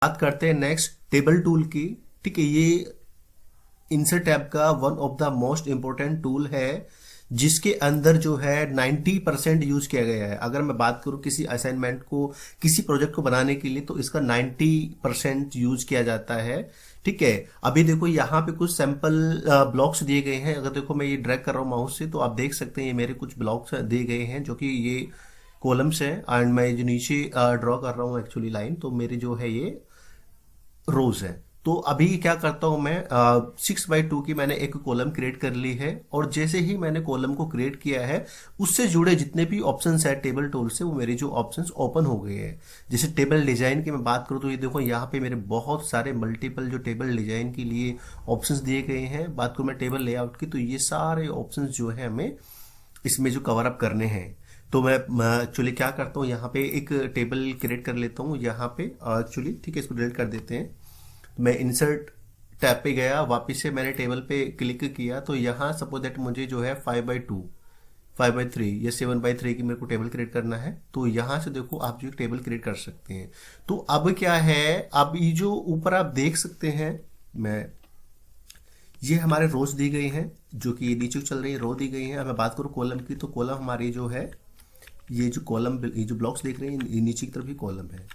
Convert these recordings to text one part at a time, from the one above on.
बात करते हैं नेक्स्ट टेबल टूल की। ठीक है, ये इंसर्ट टैब का one of the most important tool है जिसके अंदर जो है 90% यूज किया गया है। अगर मैं बात करूं किसी असाइनमेंट को, किसी प्रोजेक्ट को बनाने के लिए, तो इसका 90% यूज किया जाता है। ठीक है, अभी देखो यहाँ पे कुछ सैंपल ब्लॉक्स दिए गए हैं। अगर देखो मैं ये ड्रैग कर रहा हूँ माउस से, तो आप देख सकते हैं ये मेरे कुछ ब्लॉक्स दिए गए हैं जो कि ये कॉलम्स है। एंड मैं जो नीचे ड्रॉ कर रहा हूँ एक्चुअली लाइन, तो मेरी जो है ये रोज है। तो अभी क्या करता हूं मैं, 6x2 की मैंने एक कॉलम क्रिएट कर ली है, और जैसे ही मैंने कॉलम को क्रिएट किया है उससे जुड़े जितने भी ऑप्शंस है टेबल टूल से, वो मेरे जो ऑप्शंस ओपन हो गए हैं। जैसे टेबल डिजाइन की मैं बात करूं तो ये देखो यहाँ पे मेरे बहुत सारे मल्टीपल जो टेबल डिजाइन के लिए ऑप्शंस दिए गए हैं। बात करूं मैं टेबल लेआउट की, तो ये सारे ऑप्शंस जो है हमें इसमें जो कवर अप करने हैं। तो मैं एक्चुअली क्या करता हूँ, यहाँ पे एक टेबल क्रिएट कर लेता हूँ यहाँ पे एक्चुअली। ठीक है, इसको डिलीट कर देते हैं। मैं इंसर्ट टैब पे गया, वापस से मैंने टेबल पे क्लिक किया, तो यहाँ सपोज दैट मुझे जो है 5x2, 5x3 या 7x3 की मेरे को टेबल क्रिएट करना है। तो यहाँ से देखो आप जो एक टेबल क्रिएट कर सकते हैं। तो अब क्या है, अब ये जो ऊपर आप देख सकते हैं, मैं ये हमारे रोज दी गई हैं जो कि नीचे चल रही है, रो दी गई है। अब मैं बात करूँ कॉलम की, तो कॉलम हमारी जो है, ये जो कॉलम, ये जो ब्लॉक्स देख रहे हैं, ये नीचे की तरफ ही कॉलम है।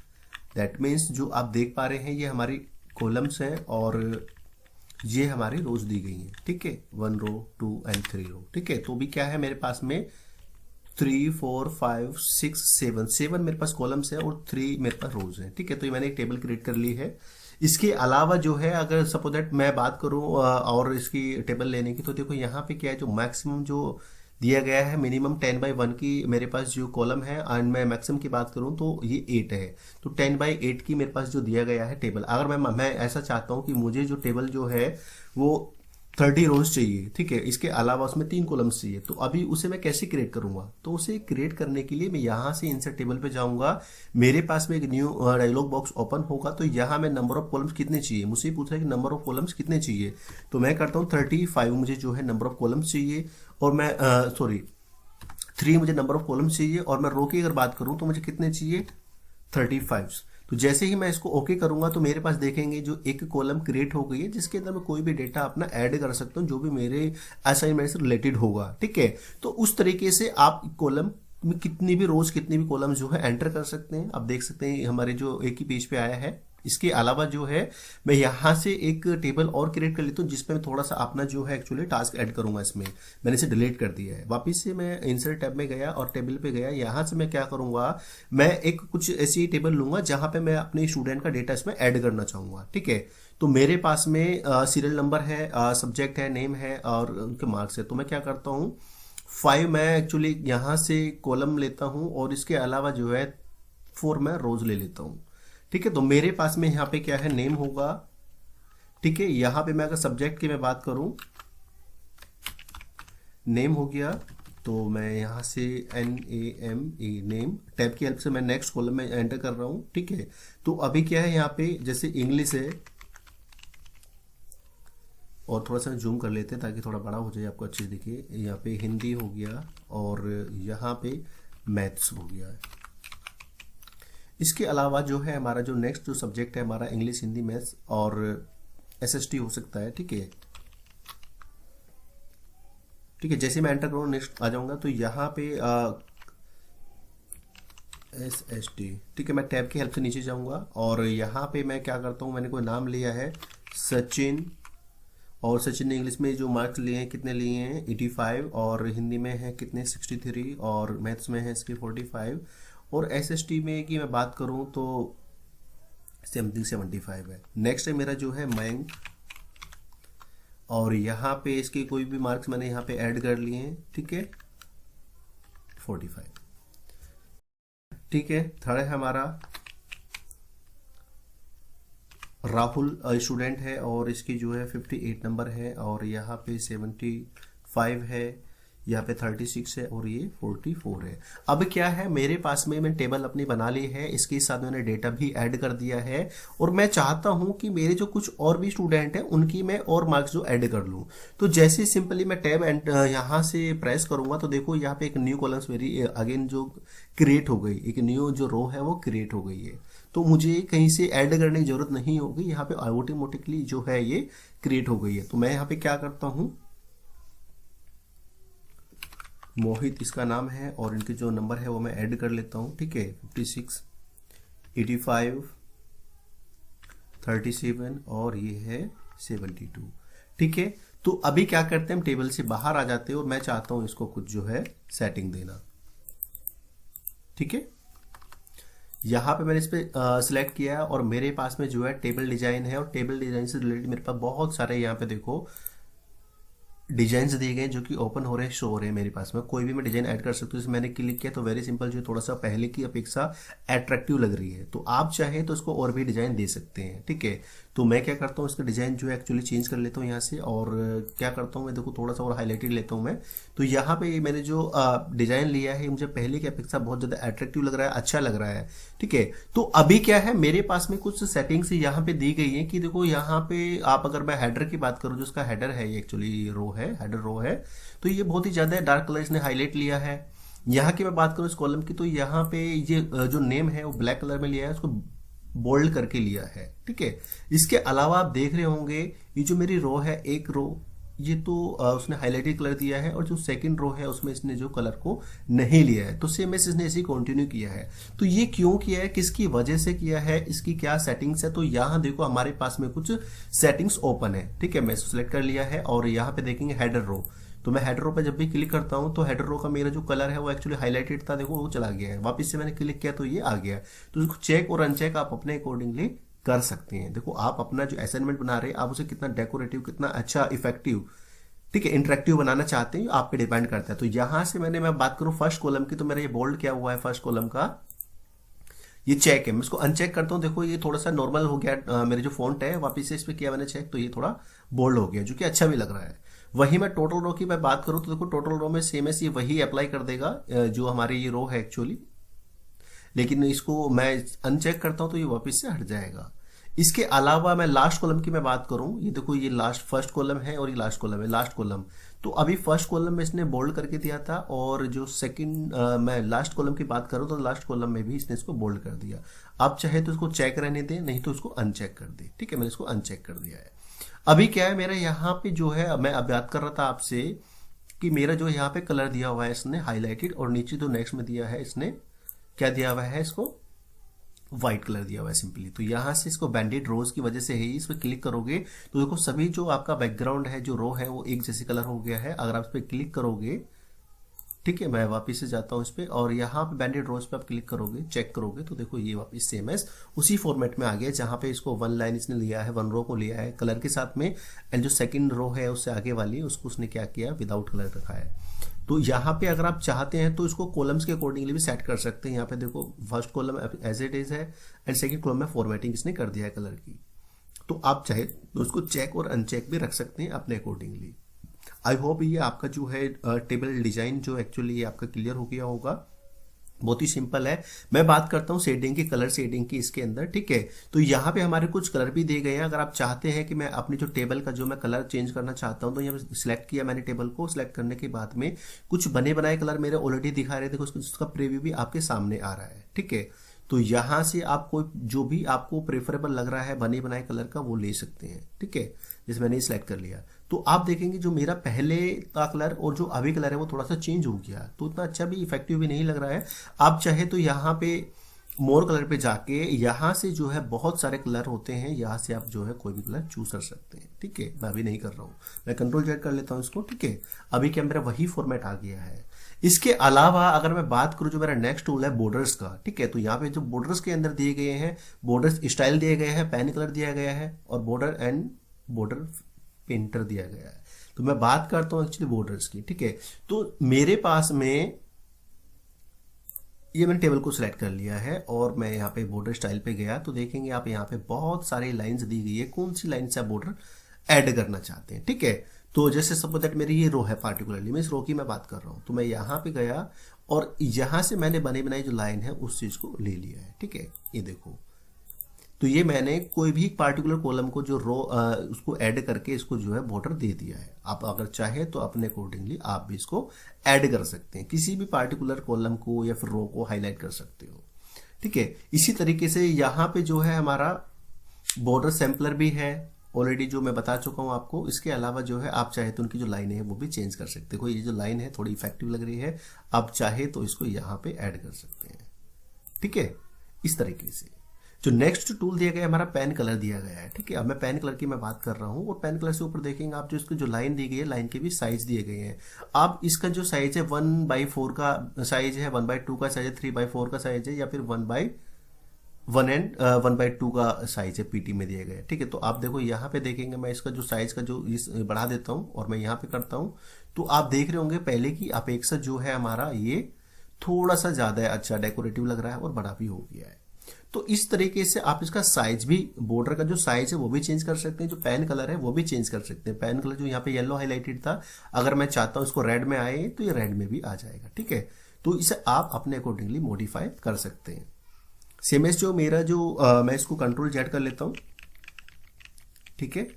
दैट मीन्स जो आप देख पा रहे हैं ये हमारी कॉलम्स हैं और ये हमारी रोज दी गई हैं। ठीक है, 1 रो 2 एंड 3 रो। ठीक है, तो भी क्या है मेरे पास में 3 4 5 6 7 मेरे पास कॉलम्स है और 3 मेरे पास रोज है। ठीक है, तो ये मैंने एक टेबल क्रिएट कर ली है। इसके अलावा जो है, अगर सपोज दैट मैं बात करूं और इसकी टेबल लेने की, तो देखो यहाँ पे क्या है, जो मैक्सिमम जो दिया गया है, मिनिमम 10x1 की मेरे पास जो कॉलम है, एंड मैं मैक्सिमम की बात करूं तो ये 8 है। तो 10x8 की मेरे पास जो दिया गया है टेबल, अगर मैं ऐसा चाहता हूं कि मुझे जो टेबल जो है वो 30 रोज चाहिए। ठीक है, इसके अलावा उसमें 3 कॉलम्स चाहिए, तो अभी उसे मैं कैसे क्रिएट करूंगा? तो उसे क्रिएट करने के लिए मैं यहाँ से इंसर्ट टेबल पे जाऊंगा। मेरे पास में एक न्यू डायलॉग बॉक्स ओपन होगा। तो यहाँ में नंबर ऑफ कॉलम्स कितने चाहिए, मुझसे पूछ रहा है कि नंबर ऑफ कॉलम्स कितने चाहिए। तो मैं करता हूँ 35 मुझे जो है नंबर ऑफ कॉलम्स चाहिए, और मैं सॉरी 3 मुझे नंबर ऑफ कॉलम्स चाहिए, और मैं रो की अगर बात करूं तो मुझे कितने चाहिए, 35। तो जैसे ही मैं इसको ओके करूंगा, तो मेरे पास देखेंगे जो एक कॉलम क्रिएट हो गई है जिसके अंदर मैं कोई भी डेटा अपना ऐड कर सकता हूं जो भी मेरे असाइनमेंट से रिलेटेड होगा। ठीक है, तो उस तरीके से आप कॉलम में कितनी भी रोज, कितनी भी कॉलम जो है एंटर कर सकते हैं। आप देख सकते हैं हमारे जो एक ही पेज पे आया है। इसके अलावा जो है मैं यहाँ से एक टेबल और क्रिएट कर लेता हूँ जिसपे मैं थोड़ा सा अपना जो है एक्चुअली टास्क ऐड करूंगा। इसमें मैंने इसे डिलीट कर दिया है। वापस से मैं इंसर्ट टैब में गया और टेबल पे गया। यहाँ से मैं क्या करूंगा, मैं एक कुछ ऐसी टेबल लूंगा जहां पे मैं अपने स्टूडेंट का डेटा इसमें ऐड करना चाहूंगा। ठीक है, तो मेरे पास में सीरियल नंबर है, सब्जेक्ट है, नेम है और उनके मार्क्स है। तो मैं क्या करता हूँ, 5 मैं एक्चुअली यहाँ से कॉलम लेता हूँ, और इसके अलावा जो है 4 मैं रोज ले लेता हूँ। ठीक है, तो मेरे पास में यहाँ पे क्या है, नेम होगा। ठीक है, यहाँ पे मैं अगर सब्जेक्ट की मैं बात करूं, नेम हो गया, तो मैं यहाँ से NAME नेम टैब की हेल्प से मैं नेक्स्ट कॉलम में एंटर कर रहा हूं। ठीक है, तो अभी क्या है, यहाँ पे जैसे इंग्लिश है, और थोड़ा सा जूम कर लेते हैं ताकि थोड़ा बड़ा हो जाए, आपको अच्छे से दिखे। यहाँ पे हिंदी हो गया, और यहाँ पे मैथ्स हो गया। इसके अलावा जो है हमारा जो नेक्स्ट जो सब्जेक्ट है हमारा, इंग्लिश, हिंदी, मैथ्स और SST हो सकता है। ठीक है, ठीक है, जैसे मैं एंटर करूँ नेक्स्ट आ जाऊंगा, तो यहाँ पे SST। ठीक है, मैं टैब की हेल्प से नीचे जाऊंगा, और यहाँ पे मैं क्या करता हूँ, मैंने कोई नाम लिया है सचिन, और सचिन ने इंग्लिश में जो मार्क्स लिए हैं, कितने लिए हैं 85, और हिंदी में है कितने 63, और मैथ्स में है इसके 45, और SST में की मैं बात करूं तो समथिंग 75 है। नेक्स्ट है मेरा जो है मयंक, और यहाँ पे इसके कोई भी मार्क्स मैंने यहाँ पे ऐड कर लिए हैं। ठीक है, 45। ठीक है, थर्ड है हमारा राहुल, स्टूडेंट है, और इसकी जो है 58 नंबर है, और यहाँ पे 75 है, यहाँ पे 36 है, और ये 44 है। अब क्या है, मेरे पास में मैं टेबल अपनी बना ली है, इसके साथ मैंने डेटा भी ऐड कर दिया है, और मैं चाहता हूं कि मेरे जो कुछ और भी स्टूडेंट हैं उनकी मैं और मार्क्स जो ऐड कर लूं। तो जैसे सिंपली मैं टैब यहाँ से प्रेस करूंगा, तो देखो यहाँ पे एक न्यू कॉलम्स मेरी अगेन जो क्रिएट हो गई, एक न्यू जो रो है वो क्रिएट हो गई है। तो मुझे कहीं से ऐड करने की जरूरत नहीं होगी, यहाँ पे ऑटोमेटिकली जो है ये क्रिएट हो गई है। तो मैं यहाँ पे क्या करता हूँ, मोहित इसका नाम है और इनके जो नंबर है वो मैं ऐड कर लेता हूँ। ठीक है, 56 85 37 और ये है 72। ठीक है, तो अभी क्या करते हैं, हम टेबल से बाहर आ जाते हैं और मैं चाहता हूं इसको कुछ जो है सेटिंग देना। ठीक है, यहां पे मैंने इस पे सिलेक्ट किया है और मेरे पास में जो है टेबल डिजाइन है और टेबल डिजाइन से रिलेटेड मेरे पास बहुत सारे यहाँ पे देखो डिजाइन दिए गए जो कि ओपन हो रहे हैं, शो हो रहे हैं मेरे पास में। कोई भी मैं डिजाइन ऐड कर सकता हूँ। इसमें मैंने क्लिक किया तो वेरी सिंपल जो थोड़ा सा पहले की अपेक्षा अट्रैक्टिव लग रही है। तो आप चाहे तो इसको और भी डिजाइन दे सकते हैं। ठीक है, तो मैं क्या करता हूँ, इसका डिजाइन जो है एक्चुअली चेंज कर लेता हूँ यहाँ से और क्या करता हूँ मैं, देखो थोड़ा सा और हाईलाइटेड लेता हूँ मैं। तो यहाँ पे मैंने जो डिजाइन लिया है मुझे पहले की अपेक्षा बहुत ज्यादा अट्रैक्टिव लग रहा है, अच्छा लग रहा है। ठीक है, तो अभी क्या है, मेरे पास में कुछ सेटिंग्स यहाँ पे दी गई है कि देखो यहाँ पे आप, अगर मैं हेडर की बात करूँ, जो उसका हेडर है ये एक्चुअली रो है, हेडर रो है, तो ये बहुत ही ज्यादा डार्क कलर इसने हाईलाइट लिया है। यहाँ की मैं बात करूँ इस कॉलम की, तो यहाँ पे ये जो नेम है वो ब्लैक कलर में लिया है, उसको बोल्ड करके लिया है। ठीक है, इसके अलावा आप देख रहे होंगे ये जो मेरी रो है, एक रो ये तो उसने हाईलाइटेड कलर दिया है और जो सेकंड रो है उसमें इसने जो कलर को नहीं लिया है, तो सेम इसने ऐसे कंटिन्यू किया है। तो ये क्यों किया है, किसकी वजह से किया है, इसकी क्या सेटिंग्स है, तो यहाँ देखो हमारे पास में कुछ सेटिंग्स ओपन है। ठीक है, मैं सिलेक्ट कर लिया है और यहाँ पे देखेंगे हेडर रो। तो मैं हेडर रो पे जब भी क्लिक करता हूँ तो हेडर रो का मेरा जो कलर है वो एक्चुअली हाईलाइटेड था, देखो वो चला गया है, वापस से मैंने क्लिक किया तो ये आ गया। तो इसको चेक और अनचेक आप अपने अकॉर्डिंगली कर सकते हैं। देखो आप अपना जो असाइनमेंट बना रहे हैं आप उसे कितना डेकोरेटिव, कितना अच्छा इफेक्टिव, ठीक है, इंटरेक्टिव बनाना चाहते हैं, आप पे डिपेंड करता है। तो यहां से मैं बात करूं फर्स्ट कॉलम की, तो मेरा ये बोल्ड क्या हुआ है, फर्स्ट कॉलम का ये चेक है। मैं इसको अनचेक करता हूं, देखो ये थोड़ा सा नॉर्मल हो गया, मेरे जो फॉन्ट है वापिस से इस पर किया मैंने चेक, तो ये थोड़ा बोल्ड हो गया जो कि अच्छा भी लग रहा है। वही मैं टोटल रो की मैं बात करूं तो देखो टोटल रो में सेम है, वही अप्लाई कर देगा जो हमारे ये रो है एक्चुअली, लेकिन इसको मैं अनचेक करता हूं तो ये वापस से हट जाएगा। इसके अलावा मैं लास्ट कॉलम की मैं बात करूं, ये देखो ये लास्ट फर्स्ट कॉलम है और ये लास्ट कॉलम है, लास्ट कॉलम। तो अभी फर्स्ट कॉलम में इसने बोल्ड करके दिया था और जो सेकंड मैं लास्ट कॉलम की बात करूं तो लास्ट कॉलम में भी इसने इसको बोल्ड कर दिया। आप चाहे तो इसको चेक रहने दें, नहीं तो इसको अनचेक कर दे। ठीक है, मैंने इसको अनचेक कर दिया है। अभी क्या है मेरा यहाँ पे जो है, मैं अब बात कर रहा था आपसे कि मेरा जो यहाँ पे कलर दिया हुआ है इसने हाईलाइटेड, और नीचे जो नेक्स्ट में दिया है इसने क्या दिया हुआ है, इसको व्हाइट कलर दिया हुआ है सिंपली। तो यहां से इसको बैंडेड रोज की वजह से ही इस पर क्लिक करोगे तो देखो सभी जो आपका बैकग्राउंड है, जो रो है वो एक जैसे कलर हो गया है। अगर आप इस पर क्लिक करोगे, ठीक है, मैं वापस से जाता हूं इस पे और यहाँ पे बैंडेड रोज पे आप क्लिक करोगे, चेक करोगे तो देखो ये वापस सेम एस उसी फॉर्मेट में आ गया जहां पे इसको वन लाइन इसने लिया है, वन रो को लिया है कलर के साथ में, एंड जो सेकंड रो है उससे आगे वाली उसको उसने क्या किया, विदाउट कलर रखा है। तो यहाँ पे अगर आप चाहते हैं तो इसको कॉलम्स के अकॉर्डिंगली भी सेट कर सकते हैं। यहाँ पे देखो first column as it is है एंड सेकंड कॉलम में फॉर्मेटिंग इसने कर दिया है कलर की। तो आप चाहे तो उसको चेक और अनचेक भी रख सकते हैं अपने अकॉर्डिंगली। आई होप ये आपका जो है टेबल डिजाइन जो एक्चुअली आपका क्लियर हो गया होगा। बहुत ही सिंपल है। मैं बात करता हूँ शेडिंग की, कलर शेडिंग की इसके अंदर। ठीक है, तो यहाँ पे हमारे कुछ कलर भी दिए गए हैं। अगर आप चाहते हैं कि मैं अपनी जो टेबल का जो मैं कलर चेंज करना चाहता हूँ तो यहाँ पे सिलेक्ट किया मैंने टेबल को, सिलेक्ट करने के बाद में कुछ बने बनाए कलर मेरे ऑलरेडी दिखा रहे थे, उसका प्रीव्यू भी आपके सामने आ रहा है। ठीक है, तो यहाँ से आप कोई जो भी आपको प्रेफरेबल लग रहा है बने बनाए कलर का वो ले सकते हैं। ठीक है, जैसे मैंने सिलेक्ट कर लिया तो आप देखेंगे जो मेरा पहले का कलर और जो अभी कलर है वो थोड़ा सा चेंज हो गया, तो उतना अच्छा भी इफेक्टिव भी नहीं लग रहा है। आप चाहे तो यहाँ पे मोर कलर पे जाके यहाँ से जो है बहुत सारे कलर होते हैं, यहाँ से आप जो है कोई भी कलर चूज कर सकते हैं। ठीक है, मैं अभी नहीं कर रहा हूँ, मैं कंट्रोल जेड कर लेता हूँ इसको। ठीक है, अभी क्या मेरा वही फॉर्मेट आ गया है। इसके अलावा अगर मैं बात करूं जो मेरा नेक्स्ट टूल है बॉर्डर्स का, ठीक है, तो यहाँ पे जो बॉर्डर्स के अंदर दिए गए हैं, बॉर्डर्स स्टाइल दिए गए हैं, पेन कलर दिया गया है और बॉर्डर एंड बॉर्डर पेंटर दिया गया है। तो मैं बात करता हूं एक्चुअली बॉर्डर्स की। ठीक है, तो मेरे पास में ये मैंने टेबल को सिलेक्ट कर लिया है और मैं यहाँ पे बॉर्डर स्टाइल पे गया तो देखेंगे आप यहाँ पे बहुत सारी लाइंस दी गई है, कौन सी लाइन से आप बॉर्डर ऐड करना चाहते हैं। ठीक है, तो जैसे सपोज दैट मेरी ये रो है, पार्टिकुलरली मैं इस रो की मैं बात कर रहा हूँ, तो मैं यहाँ पे गया और यहाँ से मैंने बनी बनाई जो लाइन है उस चीज को ले लिया है। ठीक है, ये देखो, तो ये मैंने कोई भी पार्टिकुलर कॉलम को जो रो उसको ऐड करके इसको जो है बॉर्डर दे दिया है। आप अगर चाहे तो अपने अकॉर्डिंगली आप भी इसको ऐड कर सकते हैं, किसी भी पार्टिकुलर कॉलम को या फिर रो को हाईलाइट कर सकते हो। ठीक है। इसी तरीके से यहाँ पे जो है हमारा बॉर्डर सैम्पलर भी है ऑलरेडी, जो मैं बता चुका हूँ आपको। इसके अलावा जो है आप चाहे तो उनकी जो लाइन है वो भी चेंज कर सकते हो। ये जो लाइन है थोड़ी इफेक्टिव लग रही है, आप चाहे तो इसको यहाँ पे ऐड कर सकते हैं, ठीक है। इस तरीके से जो नेक्स्ट टूल दिया गया है हमारा पेन कलर दिया गया है, ठीक है। अब मैं पेन कलर की मैं बात कर रहा हूँ, और पेन कलर से ऊपर देखेंगे आप जो इसको जो लाइन दी गई है, लाइन के भी साइज दिए गए हैं। आप इसका जो साइज है 1/4 का साइज है, 1/2 का साइज है, 3/4 का साइज है, या फिर 1/1 एंड 1/2 का साइज है, पीटी में दिया गया है, ठीक है। तो आप देखो यहाँ पे देखेंगे, मैं इसका जो साइज का जो बढ़ा देता हूँ और मैं यहाँ पे करता हूँ, तो आप देख रहे होंगे पहले की अपेक्षा जो है हमारा ये थोड़ा सा ज्यादा है, अच्छा डेकोरेटिव लग रहा है और बड़ा भी हो गया है। तो इस तरीके से आप इसका साइज भी, बॉर्डर का जो साइज है वो भी चेंज कर सकते हैं, जो पेन कलर है वो भी चेंज कर सकते हैं। पेन कलर जो यहाँ पे येलो हाईलाइटेड था, अगर मैं चाहता हूँ इसको रेड में आए तो ये रेड में भी आ जाएगा, ठीक है। तो इसे आप अपने अकॉर्डिंगली मॉडिफाई कर सकते हैं। सेम एज जो मेरा जो मैं इसको कंट्रोल जेड कर लेता हूँ, ठीक है।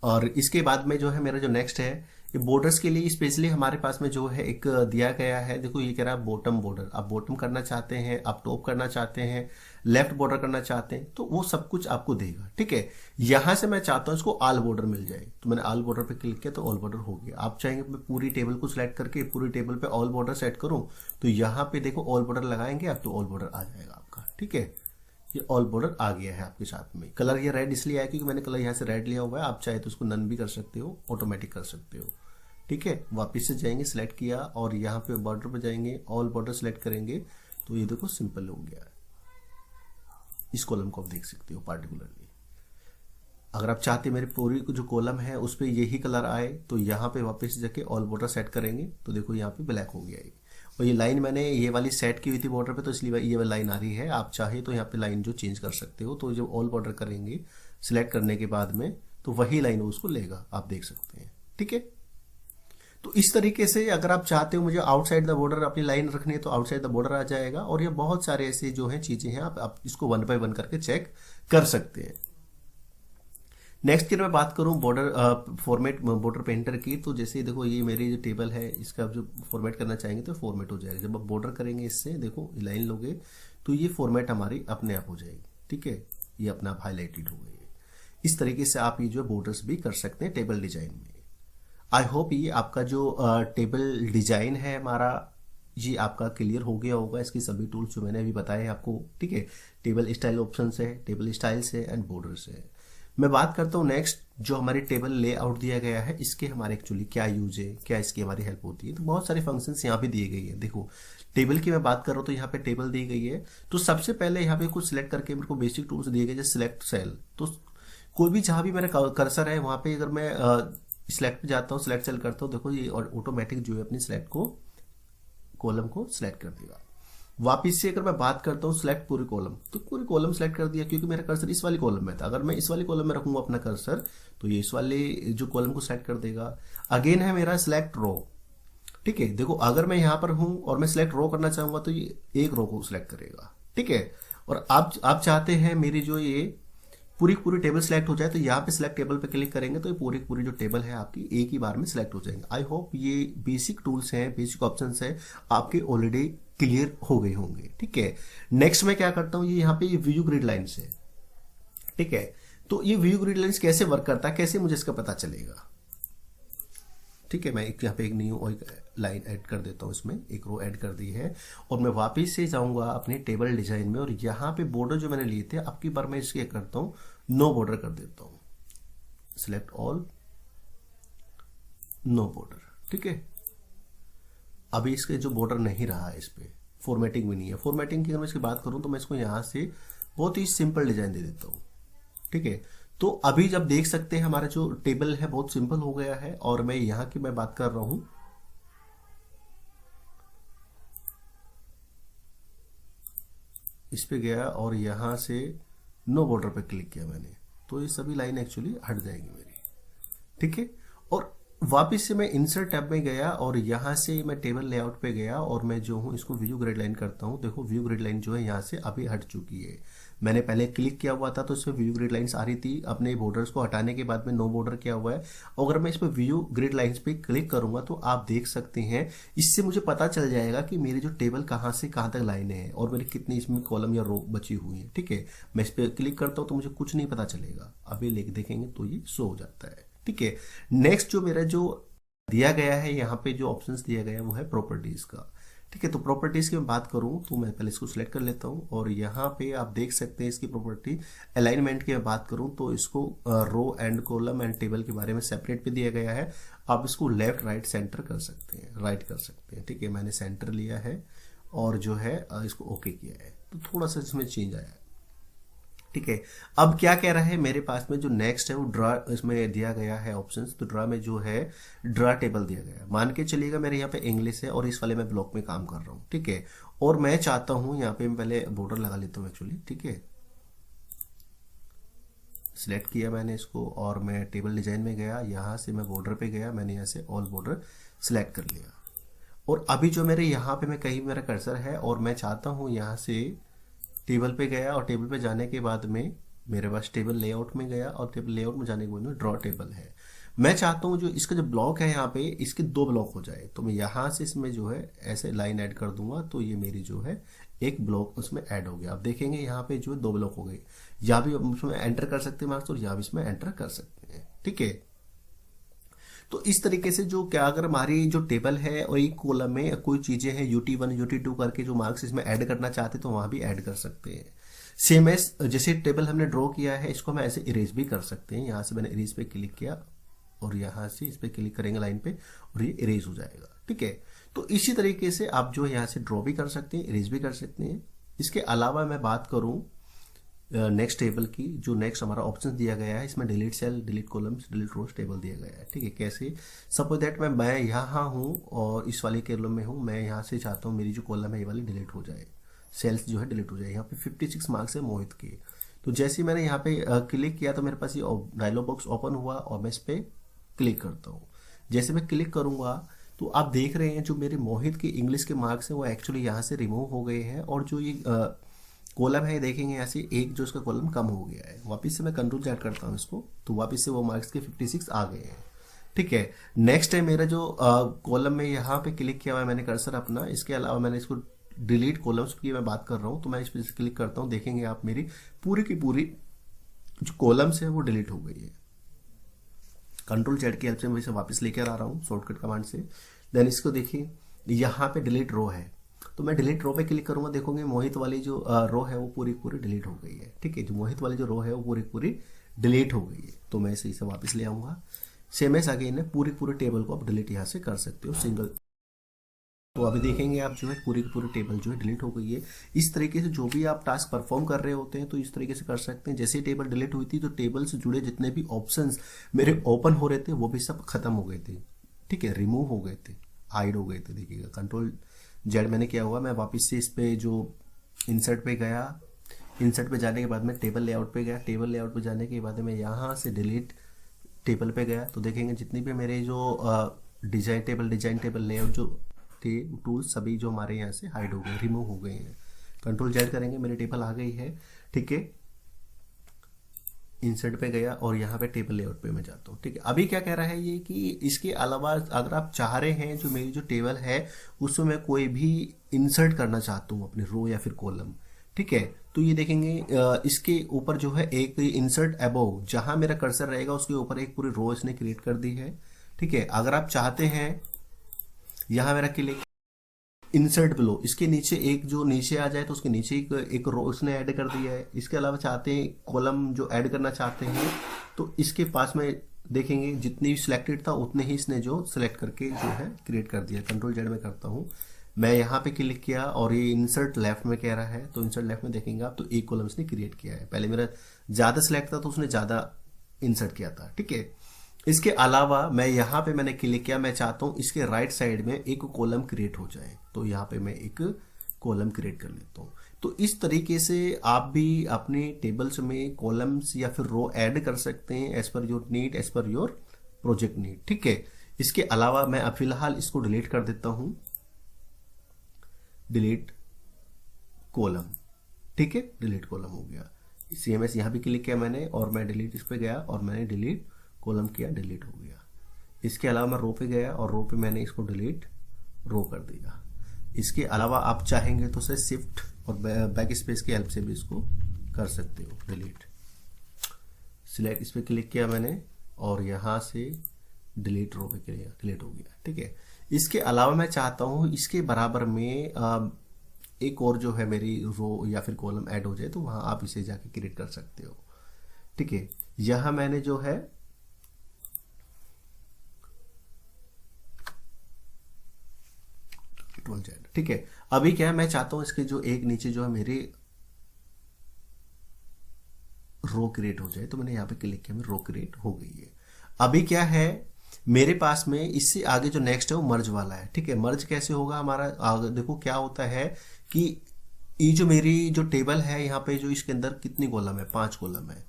और इसके बाद में जो है मेरा जो नेक्स्ट है, ये बॉर्डर्स के लिए स्पेशली हमारे पास में जो है एक दिया गया है। देखो ये कह रहा है बॉटम बॉर्डर, आप बॉटम करना चाहते हैं, आप टॉप करना चाहते हैं, लेफ्ट बॉर्डर करना चाहते हैं, तो वो सब कुछ आपको देगा, ठीक है। यहां से मैं चाहता हूं इसको ऑल बॉर्डर मिल जाए, तो मैंने ऑल बॉर्डर पे क्लिक किया तो ऑल बॉर्डर हो गया। आप चाहेंगे मैं पूरी टेबल को सिलेक्ट करके पूरी टेबल पे ऑल बॉर्डर सेट करूं, तो यहाँ पे देखो ऑल बॉर्डर लगाएंगे आप तो ऑल बॉर्डर आ जाएगा आपका, ठीक है। ये ऑल बॉर्डर आ गया है आपके साथ में। कलर ये रेड इसलिए आया क्योंकि मैंने कलर यहाँ से रेड लिया हुआ है, आप चाहे तो उसको नन भी कर सकते हो, ऑटोमेटिक कर सकते हो, ठीक है। वापिस से जाएंगे, सिलेक्ट किया और यहाँ पे बॉर्डर पे जाएंगे, ऑल बॉर्डर सिलेक्ट करेंगे, तो ये देखो सिंपल हो गया है। इस कॉलम को आप देख सकते हो पार्टिकुलरली। अगर आप चाहते मेरे पूरी जो कॉलम है उस पर यही कलर आए, तो यहाँ पे वापस जाके ऑल बॉर्डर सेट करेंगे, तो देखो यहाँ पे ब्लैक हो गया है। और ये लाइन मैंने ये वाली सेट की हुई थी बॉर्डर पे, तो इसलिए ये वाली लाइन आ रही है। आप चाहे तो यहाँ पे लाइन जो चेंज कर सकते हो, तो जब ऑल बॉर्डर करेंगे सिलेक्ट करने के बाद में, तो वही लाइन उसको लेगा, आप देख सकते हैं, ठीक है। तो इस तरीके से अगर आप चाहते हो मुझे आउटसाइड द बॉर्डर अपनी लाइन रखनी है, तो आउटसाइड द बॉर्डर आ जाएगा। और ये बहुत सारे ऐसे जो है चीजें हैं, आप इसको 1 बाय 1 करके चेक कर सकते हैं। नेक्स्ट की मैं बात करूं बॉर्डर फॉर्मेट बॉर्डर पेंटर की, तो जैसे देखो ये मेरी जो टेबल है इसका जो फॉर्मेट करना चाहेंगे तो फॉर्मेट हो जाएगा। जब आप बॉर्डर करेंगे इससे देखो लाइन लोगे तो ये फॉर्मेट हमारी अपने आप हो जाएगी, ठीक है। ये अपने आप हाईलाइटेड हो गई है। इस तरीके से आप ये जो बॉर्डर्स भी कर सकते हैं टेबल डिजाइन में। आई होप ये आपका जो टेबल डिजाइन है हमारा, ये आपका क्लियर हो गया होगा। इसकी सभी टूल्स जो मैंने अभी बताए आपको, ठीक है। टेबल स्टाइल ऑप्शन है, टेबल स्टाइल्स है एंड बॉर्डर्स है। मैं बात करता हूँ नेक्स्ट जो हमारी टेबल लेआउट दिया गया है, इसके हमारे एक्चुअली क्या यूज है, क्या इसकी हमारी हेल्प होती है। तो बहुत सारे फंक्शंस यहाँ पे दिए गए हैं। देखो टेबल की मैं बात कर रहा हूँ तो यहाँ पे टेबल दी गई है, तो सबसे पहले यहाँ पे कुछ सिलेक्ट करके मेरे को बेसिक टूल्स दिए गए जैसे सिलेक्ट सेल। तो कोई भी जहां भी मेरा कर्सर है वहां पे अगर मैं सिलेक्ट पे जाता हूँ, सिलेक्ट सेल करता हूँ, देखो ये ऑटोमेटिक जो है अपनी सिलेक्ट को कॉलम को सिलेक्ट कर देगा। वापिस से अगर मैं बात करता हूँ सिलेक्ट पूरी कॉलम, तो पूरी कॉलम सिलेक्ट कर दिया क्योंकि मेरा कर्सर इस वाली कॉलम में था। अगर मैं इस वाली कॉलम में रखूंगा अपना कर्सर तो ये इस वाले जो कॉलम को सिलेक्ट कर देगा। अगेन है मेरा सिलेक्ट रो, ठीक है। देखो अगर मैं यहाँ पर हूं और मैं सिलेक्ट रो करना चाहूंगा तो ये एक रो को सिलेक्ट करेगा, ठीक है। और आप चाहते हैं मेरी जो ये पूरी पूरी टेबल सिलेक्ट हो जाए, तो यहाँ पे सिलेक्ट टेबल पे क्लिक करेंगे तो ये पूरी पूरी जो टेबल है आपकी एक ही बार में सिलेक्ट हो जाएंगे। आई होप ये बेसिक टूल्स हैं, बेसिक ऑप्शंस हैं आपके ऑलरेडी क्लियर हो गए होंगे, ठीक है। नेक्स्ट मैं क्या करता हूँ, ये यहाँ पे ये व्यू ग्रिड लाइन्स है, ठीक है। तो ये व्यू ग्रिड लाइन्स कैसे वर्क करता है, कैसे मुझे इसका पता चलेगा, ठीक है। मैं यहाँ पे एक न्यू लाइन ऐड कर देता हूँ, इसमें एक रो ऐड कर दी है और मैं वापस से जाऊंगा अपने टेबल डिजाइन में और यहाँ पे बॉर्डर जो मैंने लिए थे आपकी बार मैं इसके करता हूँ नो बॉर्डर कर देता हूँ, सिलेक्ट ऑल, नो बॉर्डर, ठीक है। अभी इसके जो बॉर्डर नहीं रहा है, इस पे फॉर्मेटिंग भी नहीं है। फॉर्मेटिंग की अगर मैं इसकी बात करूं तो मैं इसको यहां से बहुत ही सिंपल डिजाइन दे देता हूं, ठीक है। तो अभी जब देख सकते हैं हमारा जो टेबल है बहुत सिंपल हो गया है। और मैं यहां की मैं बात कर रहा हूं, इस पे गया और यहां से नो बॉर्डर पे क्लिक किया मैंने, तो ये सभी लाइन एक्चुअली हट जाएगी मेरी, ठीक है। और वापिस से मैं इंसर्ट टैब में गया और यहां से मैं टेबल लेआउट पे गया और मैं जो हूं इसको व्यू ग्रिड लाइन करता हूं। देखो व्यू ग्रिड लाइन जो है यहां से अभी हट चुकी है। मैंने पहले क्लिक किया हुआ था तो इसमें व्यू ग्रिड लाइंस आ रही थी, अपने बॉर्डर्स को हटाने के बाद में नो बॉर्डर किया हुआ है। और अगर मैं इस पर व्यू ग्रिड लाइंस पे क्लिक करूंगा तो आप देख सकते हैं, इससे मुझे पता चल जाएगा कि मेरी जो टेबल कहाँ से कहाँ तक लाइनें हैं और मेरी कितनी इसमें कॉलम या रो बची हुई है। ठीक है, मैं इस पर क्लिक करता हूँ तो मुझे कुछ नहीं पता चलेगा, अभी लिख देखेंगे तो ये शो हो जाता है। ठीक है, नेक्स्ट जो मेरा जो दिया गया है यहाँ पे जो ऑप्शंस दिया गया है वो है प्रॉपर्टीज का। ठीक है, तो प्रॉपर्टीज की मैं बात करूँ तो मैं पहले इसको सिलेक्ट कर लेता हूँ और यहाँ पे आप देख सकते हैं इसकी प्रॉपर्टी अलाइनमेंट की मैं बात करूँ तो इसको row and column and table के बारे में सेपरेट पे दिया गया है। आप इसको लेफ्ट राइट सेंटर कर सकते हैं, राइट कर सकते हैं। ठीक है, मैंने सेंटर लिया है और जो है इसको ओके किया है, तो थोड़ा सा इसमें चेंज आया है। ठीक है, अब क्या कह रहा है मेरे पास में जो नेक्स्ट है वो ड्रा, इसमें दिया गया है ऑप्शंस। तो ड्रा में जो है ड्रा टेबल दिया गया है, मान के चलिएगा मेरे यहाँ पे इंग्लिश है और इस वाले मैं ब्लॉक में काम कर रहा हूँ। ठीक है, और मैं चाहता हूँ यहाँ पे मैं पहले बॉर्डर लगा लेता हूँ एक्चुअली। ठीक है, सिलेक्ट किया मैंने इसको और मैं टेबल डिजाइन में गया, यहाँ से मैं बॉर्डर पे गया, मैंने यहाँ से ऑल बॉर्डर सिलेक्ट कर लिया। और अभी जो मेरे यहाँ पे मैं कहीं मेरा कर्सर है और मैं चाहता हूँ यहाँ से टेबल पे गया और टेबल पे जाने के बाद में मेरे पास टेबल लेआउट में गया और टेबल लेआउट में जाने के बाद में ड्रॉ टेबल है। मैं चाहता हूँ जो इसका जो ब्लॉक है यहाँ पे इसके 2 ब्लॉक हो जाए, तो मैं यहाँ से इसमें जो है ऐसे लाइन ऐड कर दूंगा तो ये मेरी जो है एक ब्लॉक उसमें ऐड हो गया। आप देखेंगे यहाँ पे जो है 2 ब्लॉक हो गए, या भी उसमें एंटर कर सकते हैं मार्क्स और या भी इसमें एंटर कर सकते हैं। ठीक है, तो इस तरीके से जो क्या अगर हमारी जो टेबल है और एक कॉलम में कोई चीजें हैं UT1 UT2 करके जो मार्क्स इसमें ऐड करना चाहते हैं तो वहां भी ऐड कर सकते हैं। सेम एज जैसे टेबल हमने ड्रॉ किया है इसको हम ऐसे इरेज भी कर सकते हैं। यहाँ से मैंने इरेज पे क्लिक किया और यहाँ से इस पे क्लिक करेंगे लाइन पे और ये इरेज हो जाएगा। ठीक है, तो इसी तरीके से आप जो यहाँ से ड्रॉ भी कर सकते हैं, इरेज भी कर सकते हैं। इसके अलावा मैं बात करूँ नेक्स्ट टेबल की, जो नेक्स्ट हमारा ऑप्शन दिया गया है इसमें delete cell, delete columns, delete rows table दिया गया है। ठीक है, कैसे सपोज दैट मैं यहाँ हूँ और इस वाले कॉलम में हूँ, मैं यहाँ से चाहता हूँ मेरी जो कॉलम है ये वाली डिलीट हो जाए, सेल्स जो है डिलीट हो जाए। यहाँ पे 56 मार्क्स है मोहित के। तो जैसे ही मैंने यहाँ पे क्लिक किया तो मेरे पास ये डायलॉग बॉक्स ओपन हुआ और मैं इस पर क्लिक करता हूँ। जैसे मैं क्लिक करूंगा तो आप देख रहे हैं जो मेरे मोहित के इंग्लिश के मार्क्स हैं वो एक्चुअली यहाँ से रिमूव हो गए हैं और जो ये कॉलम है देखेंगे यहाँ से एक जो इसका कॉलम कम हो गया है। वापस से मैं कंट्रोल चैट करता हूँ इसको तो वापस से वो मार्क्स के 56 आ गए हैं। ठीक है, नेक्स्ट है मेरा जो कॉलम में यहाँ पे क्लिक किया हुआ है मैंने कर्सर अपना। इसके अलावा मैंने इसको डिलीट कॉलम्स की मैं बात कर रहा हूँ तो मैं इस पर क्लिक करता हूँ, देखेंगे आप मेरी पूरी की पूरी जो कॉलम्स है वो डिलीट हो गई है। कंट्रोल जेड की हेल्प से मैं इसे वापस लेकर आ रहा हूँ शॉर्टकट कमांड से। देन इसको देखिए यहाँ पे डिलीट रो है तो मैं डिलीट रो पे क्लिक करूंगा, देखोगे मोहित वाली जो रो है वो पूरी पूरी डिलीट हो गई है। ठीक है, जो मोहित वाली जो रो है वो पूरी पूरी डिलीट हो गई है। तो मैं इसे वापस ले आऊंगा। सेम एज अगेन है, पूरी पूरी टेबल को आप डिलीट यहाँ से कर सकते हो सिंगल। तो अभी देखेंगे आप जो है पूरी की पूरी टेबल जो है डिलीट हो गई है। इस तरीके से जो भी आप टास्क परफॉर्म कर रहे होते हैं तो इस तरीके से कर सकते हैं। जैसे टेबल डिलीट हुई थी तो टेबल से जुड़े जितने भी ऑप्शंस मेरे ओपन हो रहे थे वो भी सब खत्म हो गए थे। ठीक है, रिमूव हो गए थे, हाइड हो गए थे। देखिएगा कंट्रोल जेड मैंने किया हुआ, मैं वापस से इस पे जो इंसर्ट पे गया, इंसर्ट पे जाने के बाद में टेबल लेआउट पे गया, टेबल लेआउट पे जाने के बाद में यहाँ से डिलीट टेबल पे गया तो देखेंगे जितनी भी मेरे जो डिजाइन टेबल लेआउट जो थे टूल्स सभी जो हमारे यहाँ से हाइड हो गए, रिमूव हो गए हैं। कंट्रोल जेड करेंगे मेरी टेबल आ गई है। ठीक है, इंसर्ट पे गया और यहाँ पे टेबल लेआउट पे मैं जाता हूँ। ठीक है, अभी क्या कह रहा है ये कि इसके अलावा अगर आप चाह रहे हैं जो मेरी जो टेबल है उसमें मैं कोई भी इंसर्ट करना चाहता हूँ अपने रो या फिर कॉलम। ठीक है, तो ये देखेंगे इसके ऊपर जो है एक इंसर्ट अबव, जहां मेरा कर्सर रहेगा उसके ऊपर एक पूरी रो इसने क्रिएट कर दी है। ठीक है, अगर आप चाहते हैं यहाँ मेरा क्लिक इंसर्ट बिलो, इसके नीचे एक जो नीचे आ जाए तो उसके नीचे एक रो उसने ऐड कर दिया है। इसके अलावा चाहते हैं कॉलम जो ऐड करना चाहते हैं तो इसके पास में देखेंगे जितनी सिलेक्टेड था उतने ही इसने जो सिलेक्ट करके जो है क्रिएट कर दिया। कंट्रोल जेड में करता हूँ, मैं यहाँ पे क्लिक किया और ये इंसर्ट लेफ्ट में कह रहा है तो इंसर्ट लेफ्ट में देखेंगे आप तो एक कॉलम इसने क्रिएट किया है। पहले मेरा ज्यादा सिलेक्ट था तो उसने ज्यादा इंसर्ट किया था। ठीक है, इसके अलावा मैं यहाँ पे मैंने क्लिक किया, मैं चाहता हूँ इसके राइट साइड में एक कॉलम क्रिएट हो जाए तो यहाँ पे मैं एक कॉलम क्रिएट कर लेता हूँ। तो इस तरीके से आप भी अपने टेबल्स में कॉलम्स या फिर रो ऐड कर सकते हैं as per your need, as per your project need. ठीक है, इसके अलावा मैं अब फिलहाल इसको डिलीट कर देता हूँ, डिलीट कॉलम। ठीक है, डिलीट कॉलम हो गया। CMS यहाँ भी क्लिक किया मैंने और मैं डिलीट इस पे गया और मैंने डिलीट कॉलम किया, डिलीट हो गया। इसके अलावा मैं रो पे गया और रो पे मैंने इसको डिलीट रो कर दिया। इसके अलावा आप चाहेंगे तो से शिफ्ट और बैक स्पेस की हेल्प से भी इसको कर सकते हो डिलीट। सिलेक्ट इस पर क्लिक किया मैंने और यहाँ से डिलीट रो पे किया, डिलीट हो गया। ठीक है, इसके अलावा मैं चाहता हूँ इसके बराबर में एक और जो है मेरी रो या फिर कॉलम ऐड हो जाए, तो वहाँ आप इसे जाके क्रिएट कर सकते हो। ठीक है, यहाँ मैंने जो है ठीक है, अभी क्या है मैं चाहता हूं इसके जो एक नीचे जो है मेरी रो क्रिएट हो जाए, तो मैंने यहाँ पे क्लिक किया, मेरी रो क्रिएट हो गई है। अभी क्या है मेरे पास में इससे आगे जो नेक्स्ट है वो मर्ज वाला है। ठीक है, मर्ज कैसे होगा हमारा, आगे देखो क्या होता है कि ये जो मेरी जो टेबल है यहाँ पे जो इसके अंदर कितनी कॉलम है, 5 कॉलम है।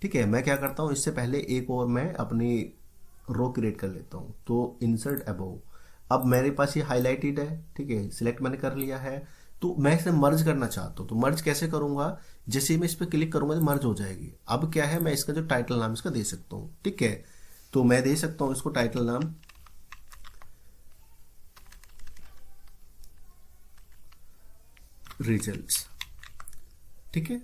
ठीक है, मैं क्या करता हूँ इससे पहले एक और मैं अपनी रो क्रिएट कर लेता हूँ, तो इंसर्ट अबव। अब मेरे पास ये हाईलाइटेड है। ठीक है, सिलेक्ट मैंने कर लिया है, तो मैं इसे मर्ज करना चाहता हूँ। तो मर्ज कैसे करूंगा, जैसे ही मैं इस पर क्लिक करूंगा तो मर्ज हो जाएगी। अब क्या है मैं इसका जो टाइटल नाम इसका दे सकता हूँ। ठीक है, तो मैं दे सकता हूँ इसको टाइटल नाम रिजल्ट्स। ठीक है,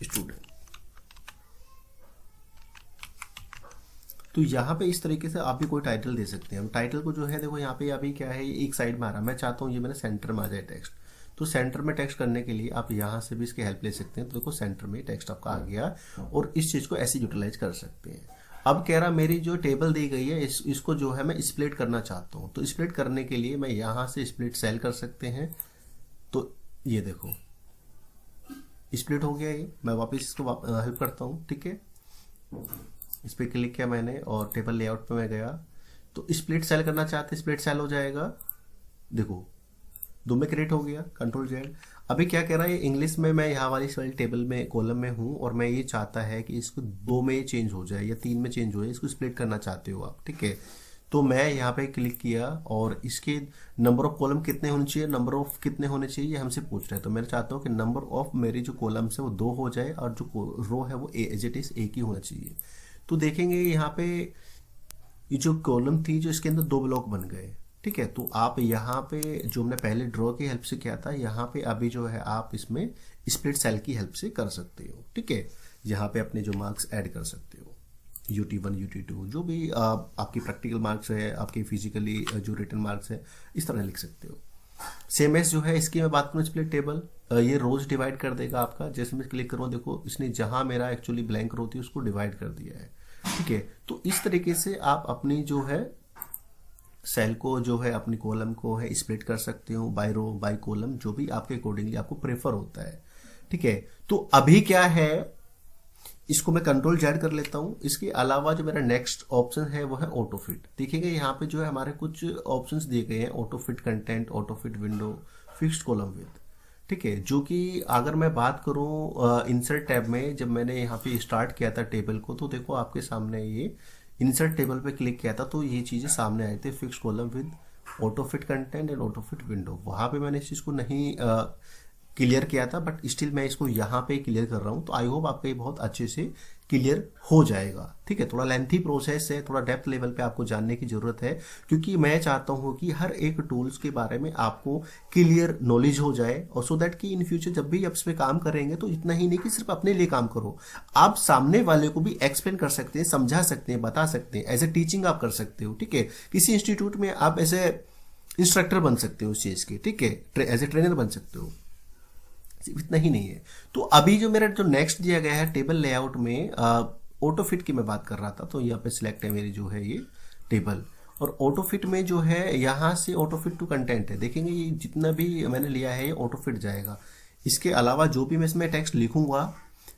स्टूडेंट। तो यहाँ पे इस तरीके से आप भी कोई टाइटल दे सकते हैं। टाइटल को जो है देखो यहाँ पे अभी क्या है, एक साइड में आ रहा है, मैं चाहता हूँ ये मेरे सेंटर में आ जाए टेक्स्ट। तो सेंटर में टेक्स्ट करने के लिए आप यहाँ से भी इसकी हेल्प ले सकते हैं। तो देखो सेंटर में टेक्स्ट आपका आ गया और इस चीज को ऐसे यूटिलाइज कर सकते हैं। अब कह रहा मेरी जो टेबल दी गई है इसको जो है मैं स्प्लिट करना चाहता हूँ। तो स्प्लिट करने के लिए मैं यहाँ से स्प्लिट सेल कर सकते हैं। तो ये देखो स्प्लिट हो गया ये। मैं वापस इसको हेल्प करता हूँ। ठीक है, इस पर क्लिक किया मैंने और टेबल लेआउट पे मैं गया, तो स्प्लिट सेल करना चाहते स्प्लिट सेल हो जाएगा। देखो 2 में क्रिएट हो गया, कंट्रोल जेड। अभी क्या कह रहा है इंग्लिश में, मैं यहाँ वाली टेबल में कॉलम में हूँ और मैं ये चाहता है कि इसको 2 में चेंज हो जाए या 3 में चेंज हो जाए, इसको स्प्लिट करना चाहते हो आप। ठीक है, तो मैं यहाँ पे क्लिक किया और इसके नंबर ऑफ कॉलम कितने होने चाहिए, नंबर ऑफ कितने होने चाहिए ये हमसे पूछ रहा है। तो मैं चाहता हूँ कि नंबर ऑफ मेरी जो कॉलम्स है वो 2 हो जाए और जो रो है वो एज इट इज एक ही होना चाहिए। तो देखेंगे यहाँ पे ये जो कॉलम थी जो इसके अंदर 2 ब्लॉक बन गए। ठीक है, तो आप यहाँ पे जो हमने पहले ड्रॉ की हेल्प से किया था, यहाँ पे अभी जो है आप इसमें स्प्लिट सेल की हेल्प से कर सकते हो। ठीक है, यहाँ पे अपने जो मार्क्स ऐड कर सकते हो, UT1 UT2 जो भी आपकी प्रैक्टिकल मार्क्स है, आपके फिजिकली जो रिटन मार्क्स है, इस तरह लिख सकते हो। सेम एस जो है इसकी मैं बात करूँ स्प्लिट टेबल, ये रोज डिवाइड कर देगा आपका। जैसे मैं क्लिक करूँ देखो इसने जहां मेरा एक्चुअली ब्लैंक रो थी उसको डिवाइड कर दिया है। ठीक है, तो इस तरीके से आप अपनी जो है सेल को जो है अपनी कॉलम को है स्प्लिट कर सकते हो बाय रो बाय कॉलम, जो भी आपके अकॉर्डिंगली आपको प्रेफर होता है। ठीक है, तो अभी क्या है इसको मैं कंट्रोल जेड कर लेता हूं। इसके अलावा जो मेरा नेक्स्ट ऑप्शन है वो है ऑटो फिट। देखिएगा यहाँ पे जो है हमारे कुछ ऑप्शंस दिए गए हैं, auto fit content, auto fit window, fixed column with. ठीक है, जो कि अगर मैं बात करूं इंसर्ट टैब में, जब मैंने यहाँ पे स्टार्ट किया था टेबल को, तो देखो आपके सामने ये इंसर्ट टेबल पे क्लिक किया था तो ये चीजें सामने आई थी, fixed column with auto fit content and auto fit window. वहां पे मैंने इस चीज को नहीं क्लियर किया था, बट स्टिल मैं इसको यहाँ पे क्लियर कर रहा हूँ। तो आई होप आपका ये बहुत अच्छे से क्लियर हो जाएगा। ठीक है, थोड़ा लेंथी प्रोसेस है, थोड़ा डेप्थ लेवल पे आपको जानने की जरूरत है, क्योंकि मैं चाहता हूँ कि हर एक टूल्स के बारे में आपको क्लियर नॉलेज हो जाए, और सो दैट कि इन फ्यूचर जब भी आप इस पे काम करेंगे तो इतना ही नहीं कि सिर्फ अपने लिए काम करो, आप सामने वाले को भी एक्सप्लेन कर सकते हैं, समझा सकते हैं, बता सकते हैं, एज ए टीचिंग आप कर सकते हो। ठीक है, किसी इंस्टीट्यूट में आप एज ए इंस्ट्रक्टर बन सकते हो उस चीज के। ठीक है, एज ए ट्रेनर बन सकते हो, इतना ही नहीं है। तो अभी जो मेरा जो नेक्स्ट दिया गया है टेबल लेआउट में ऑटो फिट की मैं बात कर रहा था, तो यहाँ पे सिलेक्ट है मेरी जो है ये टेबल, और ऑटो फिट में जो है यहाँ से ऑटो फिट टू कंटेंट है। देखेंगे ये जितना भी मैंने लिया है ये ऑटो फिट जाएगा। इसके अलावा जो भी मैं इसमें टेक्स्ट लिखूंगा,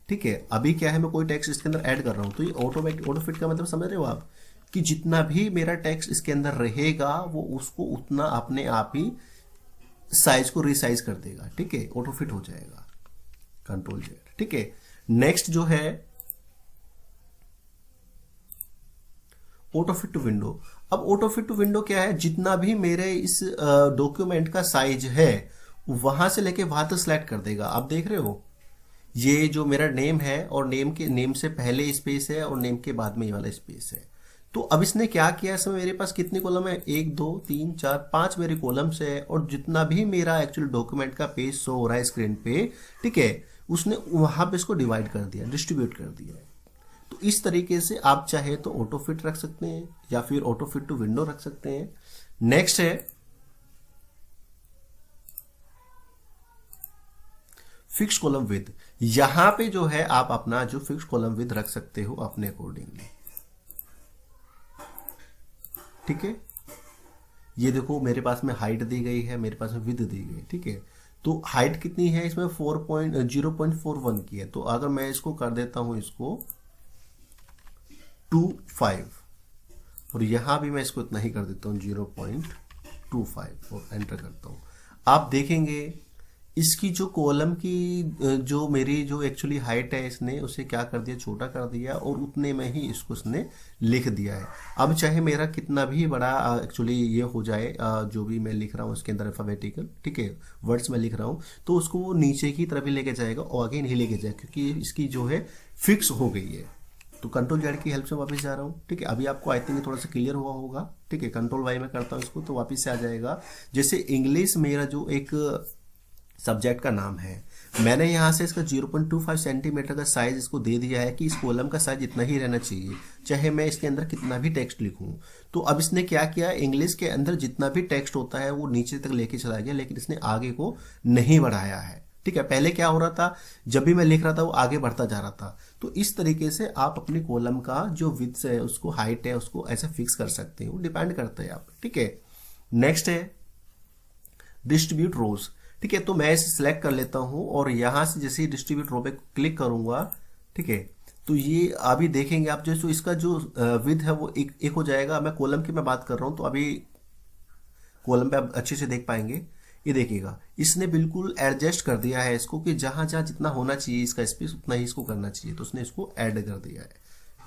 ठीक है, अभी क्या है मैं कोई टेक्स्ट इसके अंदर ऐड कर रहा हूँ, तो ये ऑटो फिट का मतलब समझ रहे हो आप, कि जितना भी मेरा टेक्स्ट इसके अंदर रहेगा वो उसको उतना अपने आप ही साइज को रिसाइज कर देगा। ठीक है, ऑटो फिट हो जाएगा, कंट्रोल जेड। ठीक है, नेक्स्ट जो है ऑटो फिट टू विंडो। अब ऑटो फिट टू विंडो क्या है, जितना भी मेरे इस डॉक्यूमेंट का साइज है वहां से लेके वहां तक सिलेक्ट कर देगा। आप देख रहे हो ये जो मेरा नेम है और नेम से पहले स्पेस है और नेम के बाद में ये वाला स्पेस है। तो अब इसने क्या किया, इसमें मेरे पास कितने कॉलम है, 1 2 3 4 5 मेरे कॉलम्स है, और जितना भी मेरा एक्चुअली डॉक्यूमेंट का पेज शो हो रहा है स्क्रीन पे, ठीक है, उसने वहां पे इसको डिवाइड कर दिया, डिस्ट्रीब्यूट कर दिया है। तो इस तरीके से आप चाहे तो ऑटो फिट रख सकते हैं या फिर ऑटो फिट टू विंडो रख सकते हैं। नेक्स्ट है फिक्स कॉलम विद। यहां पे जो है आप अपना जो फिक्स कॉलम विद रख सकते हो अपने अकॉर्डिंगली, ठीक है। ये देखो मेरे पास में हाइट दी गई है, मेरे पास में विद दी गई, ठीक है। तो हाइट कितनी है इसमें 0.41 की है, तो अगर मैं इसको कर देता हूं इसको 25, और यहां भी मैं इसको इतना ही कर देता हूं 0.25 और एंटर करता हूं। आप देखेंगे इसकी जो कॉलम की जो मेरी जो एक्चुअली हाइट है, इसने उसे क्या कर दिया, छोटा कर दिया, और उतने में ही इसको इसने लिख दिया है। अब चाहे मेरा कितना भी बड़ा एक्चुअली ये हो जाए, जो भी मैं लिख रहा हूँ उसके अंदर अल्फाबेटिकल, ठीक है, वर्ड्स में लिख रहा हूँ, तो उसको वो नीचे की तरफ ही लेके जाएगा और आगे नहीं लेके जाएगा, क्योंकि इसकी जो है फिक्स हो गई है। तो कंट्रोल जेड की हेल्प से वापस जा रहा हूँ, ठीक है। अभी आपको आई थिंक थोड़ा सा क्लियर हुआ होगा, ठीक है। कंट्रोल वाई में करता हूँ इसको तो वापस से आ जाएगा। जैसे इंग्लिश मेरा जो एक सब्जेक्ट का नाम है, मैंने यहाँ से इसका 0.25 सेंटीमीटर का साइज इसको दे दिया है कि इस कॉलम का साइज इतना ही रहना चाहिए, चाहे मैं इसके अंदर कितना भी टेक्स्ट लिखूं। तो अब इसने क्या किया, इंग्लिश के अंदर जितना भी टेक्स्ट होता है वो नीचे तक लेके चला गया, लेकिन इसने आगे को नहीं बढ़ाया है, ठीक है। पहले क्या हो रहा था, जब भी मैं लिख रहा था वो आगे बढ़ता जा रहा था। तो इस तरीके से आप अपनी कॉलम का जो विड्थ है, उसको हाइट है, उसको ऐसे फिक्स कर सकते हो, डिपेंड करता है आप, ठीक है। नेक्स्ट है डिस्ट्रीब्यूट रोज, ठीक है। तो मैं इसे सिलेक्ट कर लेता हूं और यहां से जैसे ही डिस्ट्रीब्यूट रो पे क्लिक करूंगा, ठीक है, तो ये अभी देखेंगे आप जो इसका जो विड्थ है वो एक हो जाएगा। मैं कॉलम की मैं बात कर रहा हूं, तो अभी कॉलम पे आप अच्छे से देख पाएंगे। ये देखिएगा इसने बिल्कुल एडजस्ट कर दिया है इसको कि जहां जहां जितना होना चाहिए इसका स्पेस उतना ही इसको करना चाहिए, तो उसने इसको ऐड कर दिया है,